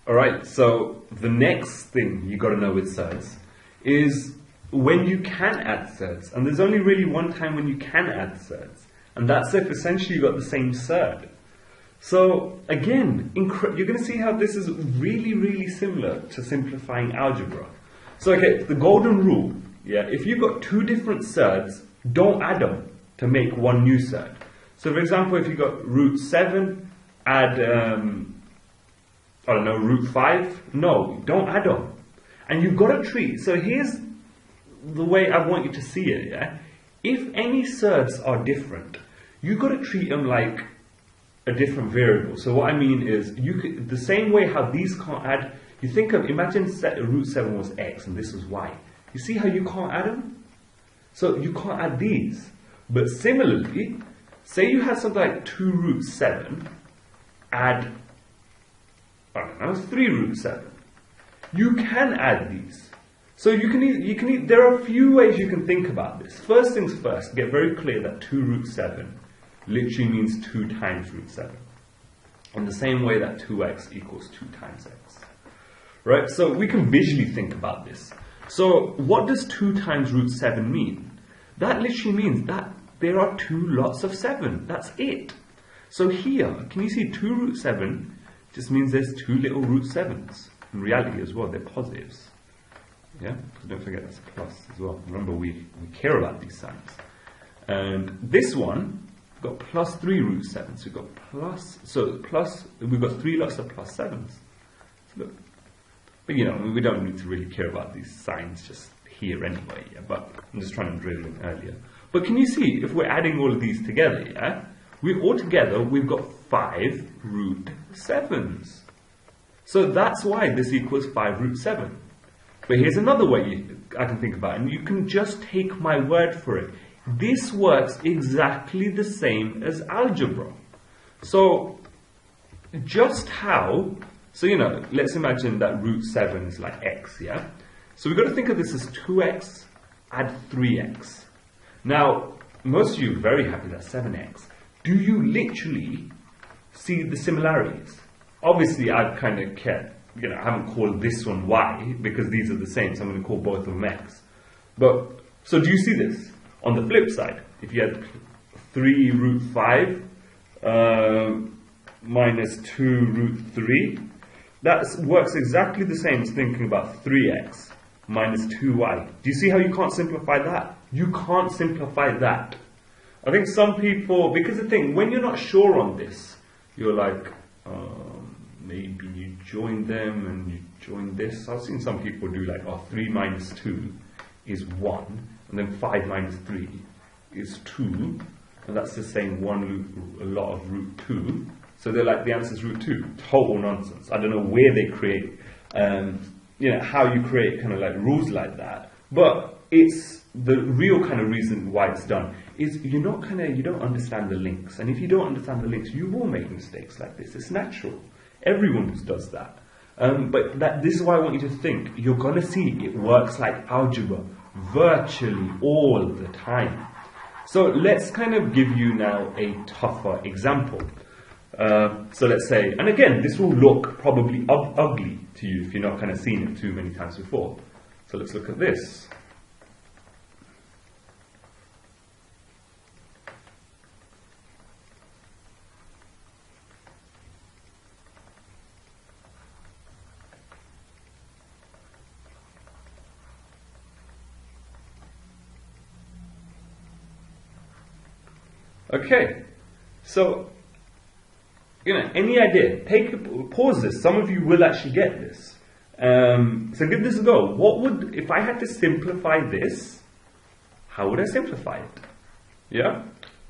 Alright, so the next thing you got to know with surds is when you can add surds. And there's only really one time when you can add surds. And that's if essentially you've got the same surd. So again, you're going to see how this is really, really similar to simplifying algebra. So okay, the golden rule, yeah, if you've got two different surds, don't add them to make one new surd. So for example, if you've got root 7, add, I don't know, root 5, no, don't add them. And you've got to treat, so here's the way I want you to see it, yeah. If any surds are different, you've got to treat them like a different variable. So what I mean is, you could, the same way how these can't add, you think of, imagine root 7 was x and this was y. You see how you can't add them? So you can't add these. But similarly, say you had something like 2 root 7, add, I don't know, 3 root 7. You can add these. So you can there are a few ways you can think about this. First things first, get very clear that 2 root 7 literally means 2 times root 7. In the same way that 2x equals 2 times x. Right? So we can visually think about this. So what does 2 times root 7 mean? That literally means that there are 2 lots of 7. That's it. So here, can you see 2 root 7 just means there's 2 little root 7s. In reality as well, they're positives. Yeah? So don't forget that's a plus as well. Remember, we care about these signs. And this one, we've got plus 3 root 7s. We've got we've got 3 lots of plus 7s. So look. But you know, we don't need to really care about these signs just here anyway, yeah? But I'm just trying to drill in earlier. But can you see, if we're adding all of these together, yeah? Altogether, we've got 5 root 7s. So that's why this equals 5 root 7. But here's another way I can think about it, and you can just take my word for it. This works exactly the same as algebra. So, just how, so you know, let's imagine that root 7 is like x, yeah? So we've got to think of this as 2x, add 3x. Now, most of you are very happy that's 7x. Do you literally see the similarities? Obviously, I've kind of kept, you know, I haven't called this one y because these are the same, so I'm going to call both of them x. But, so do you see this? On the flip side, if you had 3 root 5 minus 2 root 3, that works exactly the same as thinking about 3x minus 2y. Do you see how you can't simplify that? You can't simplify that. I think some people, because the thing, when you're not sure on this, you're like, maybe you join them and you join this. I've seen some people do like, 3 minus 2 is 1, and then 5 minus 3 is 2, and that's the same a lot of root 2. So they're like, the answer is root 2. Total nonsense. I don't know where they create, you know, how you create kind of like rules like that. But it's the real kind of reason why it's done is you don't understand the links. And if you don't understand the links, you will make mistakes like this. It's natural. Everyone does that. But this is why I want you to think. You're going to see it works like algebra virtually all the time. So let's kind of give you now a tougher example. So let's say, and again, this will look probably ugly to you if you're not kind of seen it too many times before. So let's look at this. Okay, so, you know, any idea? Pause this. Some of you will actually get this. So give this a go. What would, if I had to simplify this, how would I simplify it? Yeah?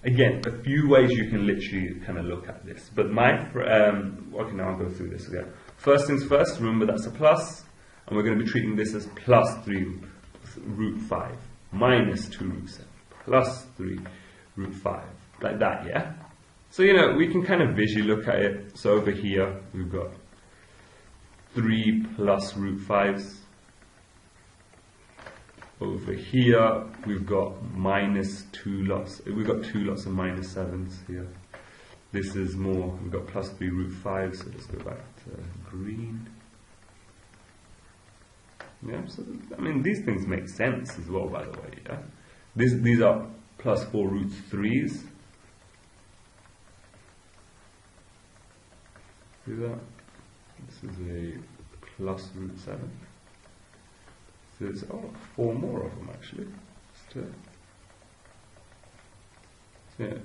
Again, a few ways you can literally kind of look at this. But okay, now I'll go through this again. First things first, remember that's a plus, and we're going to be treating this as plus 3 root 5, minus 2 root 7, plus 3 root 5. Like that, yeah? So, you know, we can kind of visually look at it. So over here, we've got 3 plus root 5s. Over here, we've got minus 2 lots. We've got 2 lots of minus 7s here. This is more, we've got plus 3 root 5, so let's go back to green. Yeah, so I mean these things make sense as well, by the way. Yeah, these are plus 4 root 3s. Do that. This is a plus root 7. So there's 4 more of them actually. Yeah,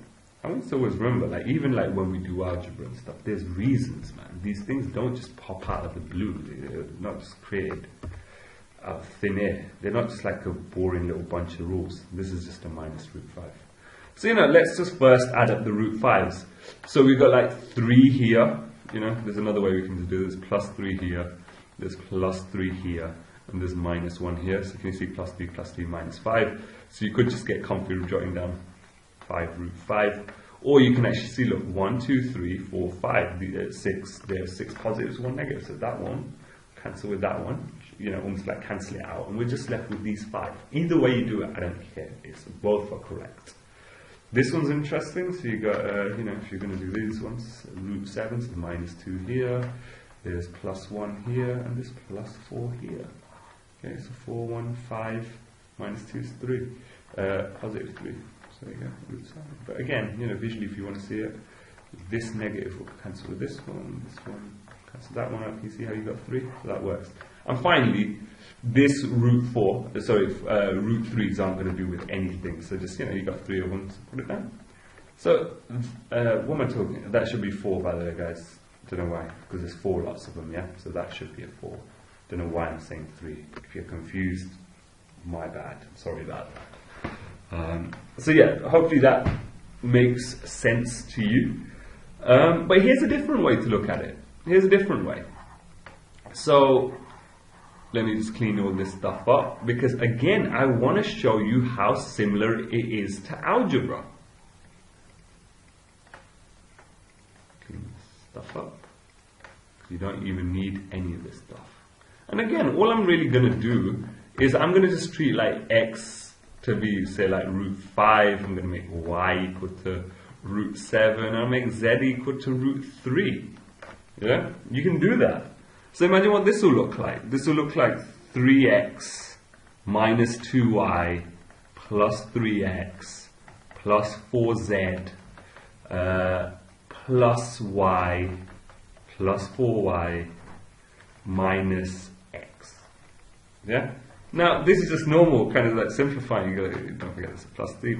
I want to always remember, like even like when we do algebra and stuff, there's reasons, man. These things don't just pop out of the blue. They're not just created out of thin air. They're not just like a boring little bunch of rules. This is just a minus root 5. So let's just first add up the root 5s. So we've got like 3 here. There's another way we can do this. Plus 3 here. There's plus 3 here. And there's minus 1 here. So can you see plus 3 minus 5? So you could just get comfy with jotting down 5 root 5. Or you can actually see, look, 1, 2, 3, 4, 5. 6. There's 6 positives, 1 negative. So that one, cancel with that one. Almost like cancel it out. And we're just left with these 5. Either way you do it, I don't care. Both are correct. This one's interesting. So you got, if you're going to do these ones, root 7, so minus 2 here. There's plus 1 here. And there's plus 4 here. Okay, so 4, 1, 5, minus 2 is 3. Positive 3. So there you go, root 7. But again, visually if you want to see it, this negative will cancel with this one, cancel that one out. You see how you got 3? So that works. And finally, this root 3s aren't going to do with anything. So just, you got 3 of them, so put it down. So, what am I talking? That should be 4, by the way, guys. Don't know why, because there's 4 lots of them, yeah? So that should be a 4. Don't know why I'm saying 3. If you're confused, my bad. Sorry about that. So yeah, hopefully that makes sense to you. But here's a different way to look at it. Here's a different way. So let me just clean all this stuff up, because again, I want to show you how similar it is to algebra. Clean this stuff up. You don't even need any of this stuff. And again, all I'm really going to do is I'm going to just treat like x to be, say, like root 5. I'm going to make y equal to root 7. I'll make z equal to root 3. Yeah? You can do that. So imagine what this will look like. This will look like 3x minus 2y plus 3x plus 4z plus y plus 4y minus x. Yeah? Now, this is just normal, kind of like simplifying. Don't forget this. Plus 3,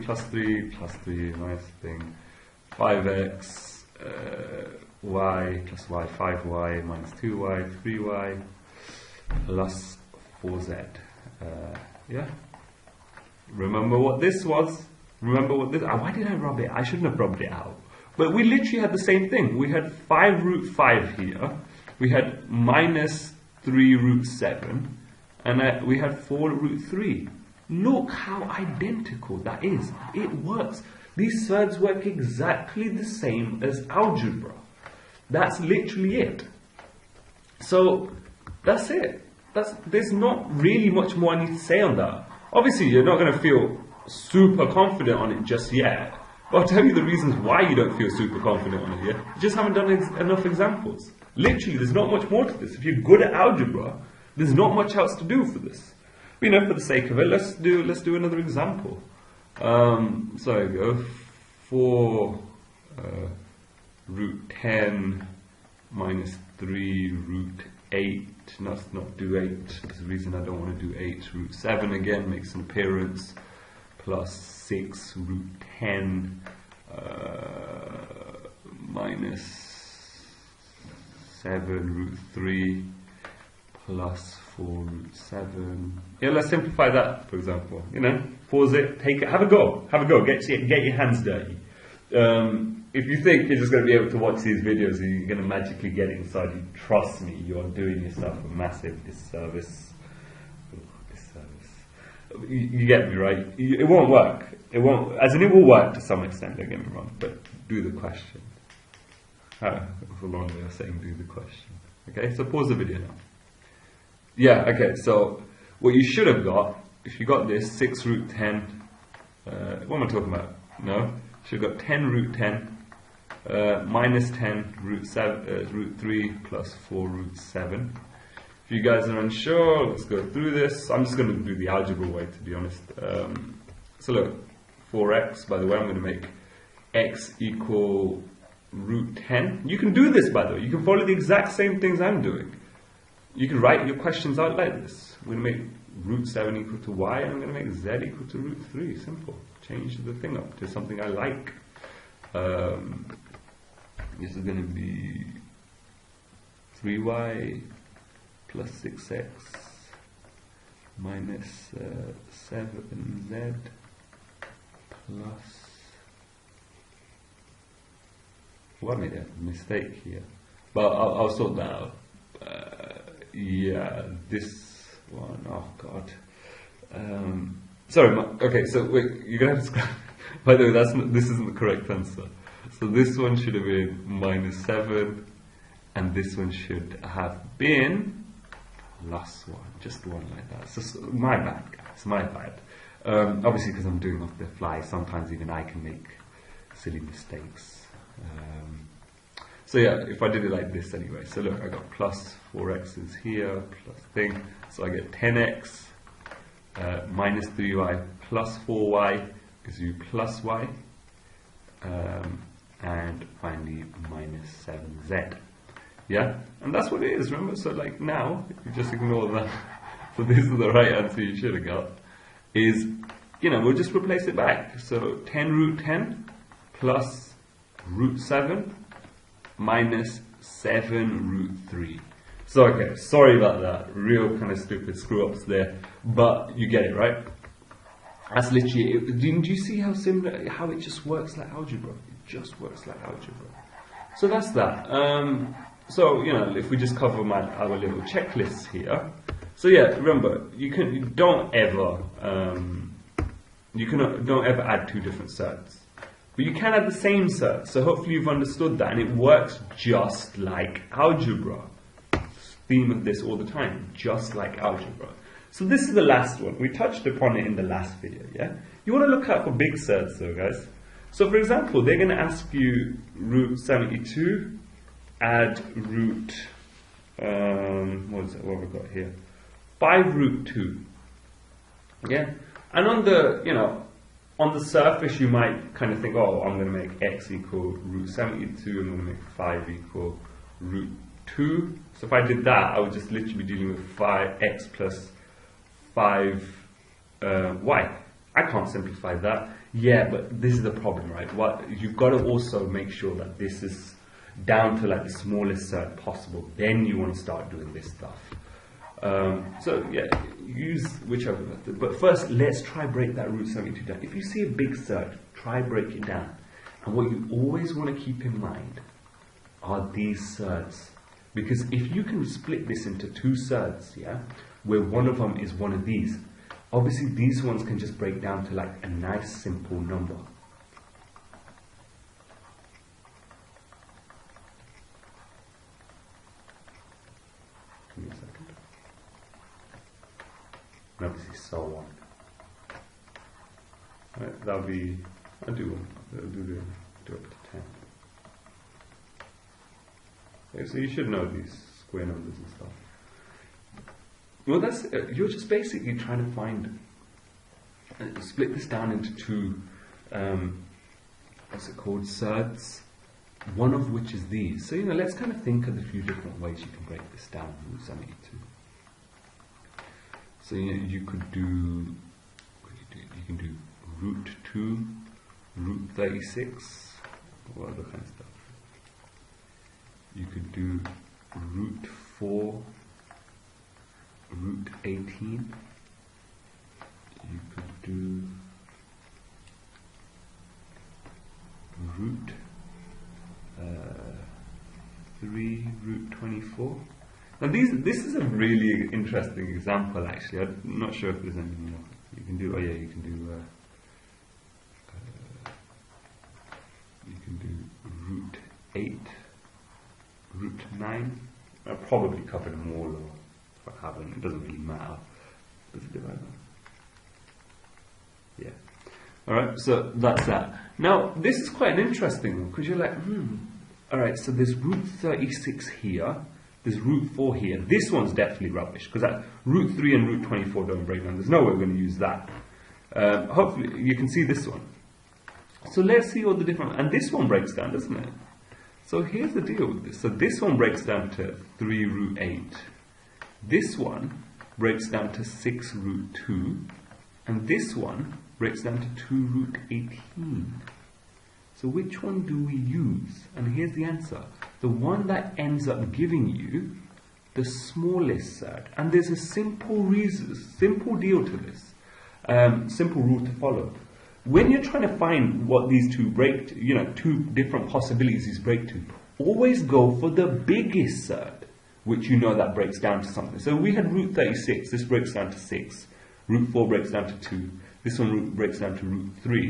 nice thing. 5x, y plus y, 5y minus 2y, 3y plus 4z. Yeah? Remember what this was? Remember what this... why did I rub it? I shouldn't have rubbed it out. But we literally had the same thing. We had 5 root 5 here. We had minus 3 root 7. And we had 4 root 3. Look how identical that is. It works. These surds work exactly the same as algebra. That's literally it. So, that's it. There's not really much more I need to say on that. Obviously, you're not going to feel super confident on it just yet. But I'll tell you the reasons why you don't feel super confident on it yet. You just haven't done enough examples. Literally, there's not much more to this. If you're good at algebra, there's not much else to do for this. For the sake of it, let's do another example. So there we go. 4 root 10 minus 3 root 8. Let's not do 8. There's a reason I don't want to do 8. Root 7 again makes an appearance. Plus 6 root 10 minus 7 root 3 plus 4 root 7. Yeah, let's simplify that, for example. Pause it, take it, have a go, get your hands dirty. If you think you're just going to be able to watch these videos and you're going to magically get it inside you, trust me, you're doing yourself a massive disservice. You get me, right? It won't work. It won't, as in it will work to some extent, don't get me wrong, but do the question. That was a long way of saying do the question. Okay, so pause the video now. Yeah, okay, so what you should have got, if you got this, 6 root 10, what am I talking about? No? You should have got 10 root 10, minus 10 root 3 plus 4 root 7. If you guys are unsure, let's go through this. I'm just going to do the algebra way, to be honest. So look, 4x, by the way, I'm going to make x equal root 10. You can do this, by the way. You can follow the exact same things I'm doing. You can write your questions out like this. I'm going to make root 7 equal to y, and I'm going to make z equal to root 3. Simple. Change the thing up to something I like. This is going to be 3y plus 6x minus 7z plus... Well, I made a mistake here, but I'll sort that out. Yeah, this one, oh god. Sorry, okay, so wait, you're gonna have to scrap. By the way, this isn't the correct answer. So this one should have been minus 7, and this one should have been plus 1, just one like that. So my bad, guys, my bad. Obviously, because I'm doing off the fly, sometimes even I can make silly mistakes. So yeah, if I did it like this anyway, so look, I got plus 4x is here, plus thing, so I get 10x minus 3y plus 4y gives you plus y, and finally minus 7z. Yeah, and that's what it is, remember? So like now, if you just ignore that, so this is the right answer you should have got, is, we'll just replace it back. So 10 root 10 plus root 7 minus 7 root 3. So okay, sorry about that, real kind of stupid screw ups there, but you get it, right? That's literally it. Do you see how similar, how it just works like algebra? It just works like algebra. So that's that. So if we just cover our little checklists here. So yeah, remember, don't ever add two different surds. But you can add the same surds, so hopefully you've understood that, and it works just like algebra. Theme of this all the time, just like algebra. So this is the last one. We touched upon it in the last video, yeah? You want to look out for big surds though, guys. So for example, they're going to ask you root 72, add root, what have we got here? 5 root 2, yeah? And on the, on the surface, you might kind of think, oh, I'm going to make x equal root 72, I'm going to make 5 equal root 2. So if I did that, I would just literally be dealing with 5x plus 5y. I can't simplify that. Yeah, but this is the problem, right? You've got to also make sure that this is down to like the smallest surd possible. Then you want to start doing this stuff. So yeah, use whichever method. But first, let's try break that root 72 down. If you see a big surd, try break it down. And what you always want to keep in mind are these surds. Because if you can split this into two surds, yeah, where one of them is one of these, obviously these ones can just break down to like a nice simple number. Give me a second. And obviously so on. Right, that'll be, I'll do up to 10. Okay, so you should know these square numbers and stuff. Well, that's you're just basically trying to find, split this down into two, what's it called, surds, one of which is these. So, let's kind of think of the few different ways you can break this down, root 72. So, you could do, you can do root 2, root 36, or other kind of stuff. You could do root 4, root 18. You could do root 3, root 24. Now this is a really interesting example actually. I'm not sure if there's any more. You can do, you can do root 8. Root 9. I've probably covered them all, or if I haven't, it doesn't really matter. Does it divide that? Yeah. Alright, so that's that. Now, this is quite an interesting one, because you're like, alright, so there's root 36 here, There's root 4 here. This one's definitely rubbish, because root 3 and root 24 don't break down. There's no way we're going to use that. Hopefully you can see this one. So let's see all the different, and this one breaks down, doesn't it? So here's the deal with this. So this one breaks down to 3 root 8. This one breaks down to 6 root 2. And this one breaks down to 2 root 18. So which one do we use? And here's the answer. The one that ends up giving you the smallest surd. And there's a simple deal to this. Simple rule to follow. When you're trying to find what these two break to, two different possibilities these break to, always go for the biggest surd, which you know that breaks down to something. So we had root 36, this breaks down to 6. Root 4 breaks down to 2. This one breaks down to root 3.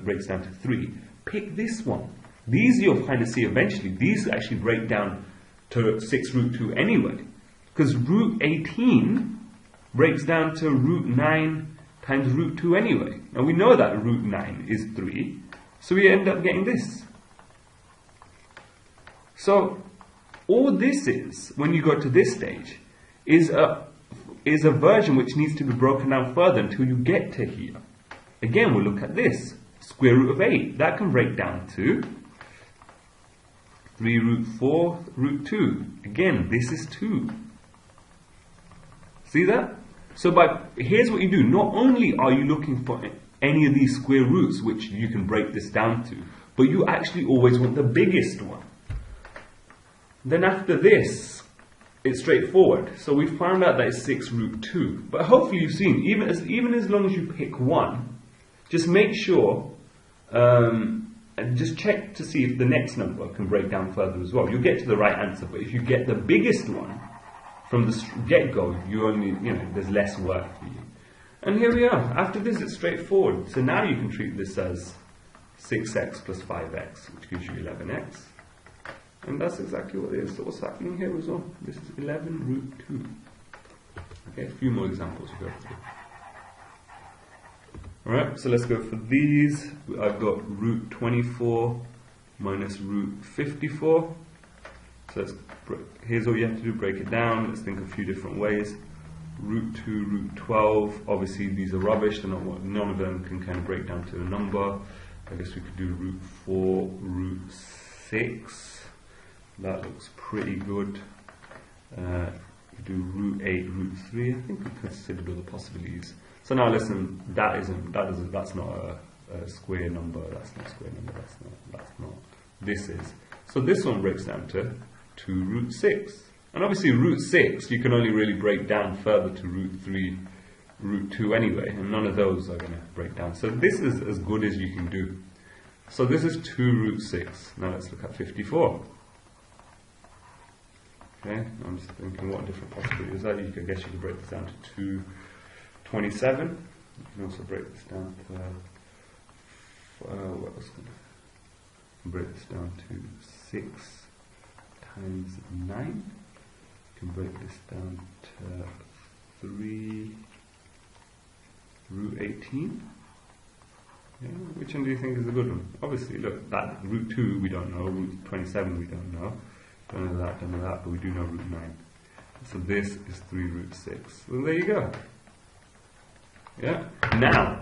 Breaks down to 3. Pick this one. These you'll kind of see eventually. These actually break down to 6 root 2 anyway. Because root 18 breaks down to root 9 times root 2 anyway. Now we know that root 9 is 3. So we end up getting this. So all this is, when you go to this stage, is a version which needs to be broken down further until you get to here. Again, we'll look at this. Square root of 8. That can break down to 3 root 4 root 2. Again, this is 2. See that? So here's what you do. Not only are you looking for any of these square roots, which you can break this down to, but you actually always want the biggest one. Then after this, it's straightforward. So we found out that it's 6 root 2. But hopefully you've seen, even as long as you pick one, just make sure, and just check to see if the next number can break down further as well. You'll get to the right answer, but if you get the biggest one from the get-go, you only, there's less work for you. And here we are. After this, it's straightforward. So now you can treat this as 6x plus 5x, which gives you 11x. And that's exactly what it is. So what's happening here as well? This is 11 root 2. Okay, a few more examples to go through. Alright, so let's go for these. I've got root 24 minus root 54. So here's all you have to do, break it down. Let's think of a few different ways. Root 2, root 12. Obviously these are rubbish. None of them can kind of break down to a number. I guess we could do root 4, root 6. That looks pretty good. We do root 8, root 3. I think we considered all the possibilities. So now listen, that's not a square number. That's not a square number. That's not. This is. So this one breaks down to 2 root 6. And obviously root 6 you can only really break down further to root 3, root 2 anyway. And none of those are going to break down. So this is as good as you can do. So this is 2 root 6. Now let's look at 54. Okay, I'm just thinking what different possibilities are. I guess you could break this down to 227. You can also break this down to what else can I break this down to 6 times 9. You can break this down to 3 root 18. Yeah, which one do you think is a good one? Obviously, look, that root 2 we don't know, root 27 we don't know. Don't know that, but we do know root 9. So this is 3 root 6. Well, there you go. Yeah. Now,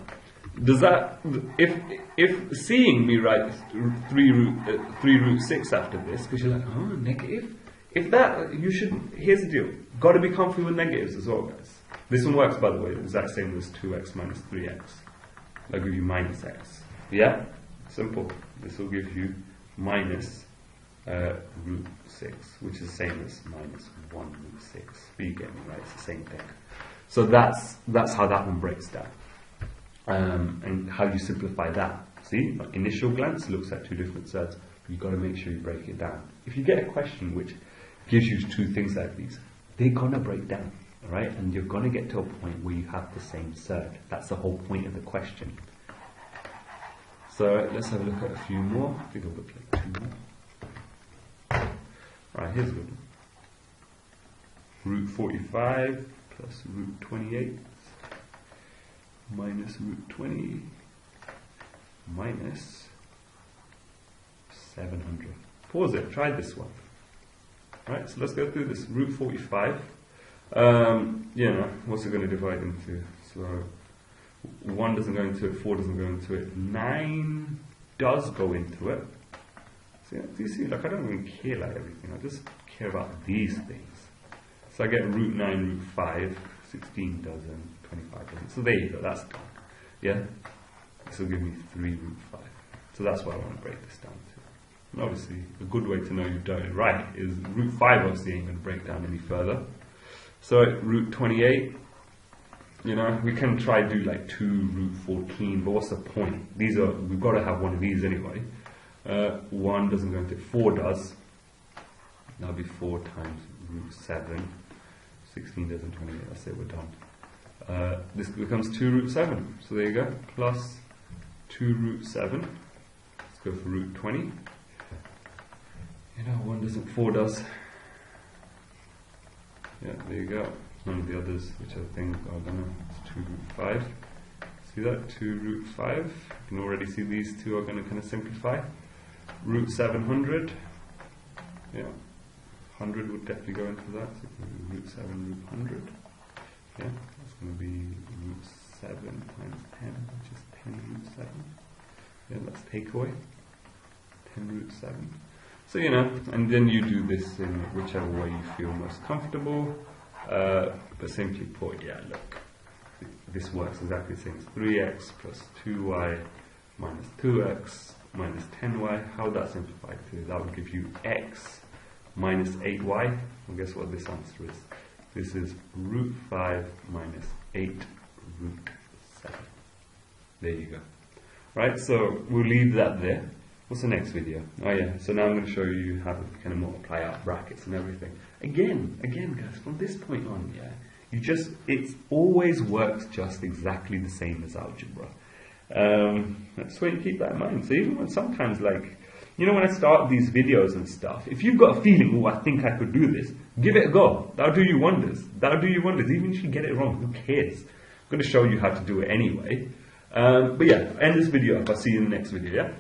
does that, if seeing me write 3 root 6 after this, because you're like, oh, negative? If that, you should, here's the deal. Got to be comfortable with negatives as well, guys. This one works, by the way, the exact same as 2x minus 3x. That'll give you minus x. Yeah? Simple. This will give you minus root 6, which is the same as minus 1 root 6. But you get me, right? It's the same thing. So that's how that one breaks down. And how you simplify that. See, initial glance looks at two different surds. You've got to make sure you break it down. If you get a question which gives you two things like these, they're going to break down. Alright? And you're going to get to a point where you have the same surd. That's the whole point of the question. So let's have a look at a few more. I think I'll look like 2 more. Alright, here's a good one. Root 45 plus root 28 minus root 20 minus 700. Pause it, try this one. Right, so let's go through this. Root 45. What's it going to divide into? So 1 doesn't go into it, 4 doesn't go into it, 9 does go into it. So, do you see, like, I don't really care about everything, I just care about these things. So I get root 9, root 5, 16 doesn't, 25 doesn't. So there you go, that's done. Yeah? This will give me 3 root 5. So that's what I want to break this down to. And obviously, a good way to know you've done it right is root 5 obviously ain't going to break down any further. So root 28, we can try to do like 2 root 14, but what's the point? We've got to have one of these anyway. 1 doesn't go into it, 4 does. That'll be 4 times root 7. 16 doesn't, 28, let's say we're done. This becomes 2 root 7. So there you go, plus 2 root 7. Let's go for root 20. 1 doesn't, 4 does. Yeah, there you go. None of the others, which I think are gonna, it's 2 root 5. See that? 2 root 5. You can already see these two are gonna kind of simplify. Root 700. Yeah. 100 would definitely go into that. So root 7, root 100. Yeah, that's going to be root 7 times 10, which is 10 root 7. Yeah, that's take away. 10 root 7. So, and then you do this in whichever way you feel most comfortable. But simply put, yeah, look, this works exactly the same as 3x plus 2y minus 2x minus 10y. How would that simplify to? That would give you x minus 8y. Well, guess what this answer is? This is root 5 minus 8 root 7. There you go. Right, so we'll leave that there. What's the next video? Oh yeah, so now I'm going to show you how to kind of multiply out brackets and everything. Again guys, from this point on, yeah, it always works just exactly the same as algebra. That's why you keep that in mind. So even when sometimes, like, when I start these videos and stuff, if you've got a feeling, I think I could do this, give it a go. That'll do you wonders. Even if you get it wrong, who cares? I'm going to show you how to do it anyway. But yeah, end this video up. I'll see you in the next video, yeah?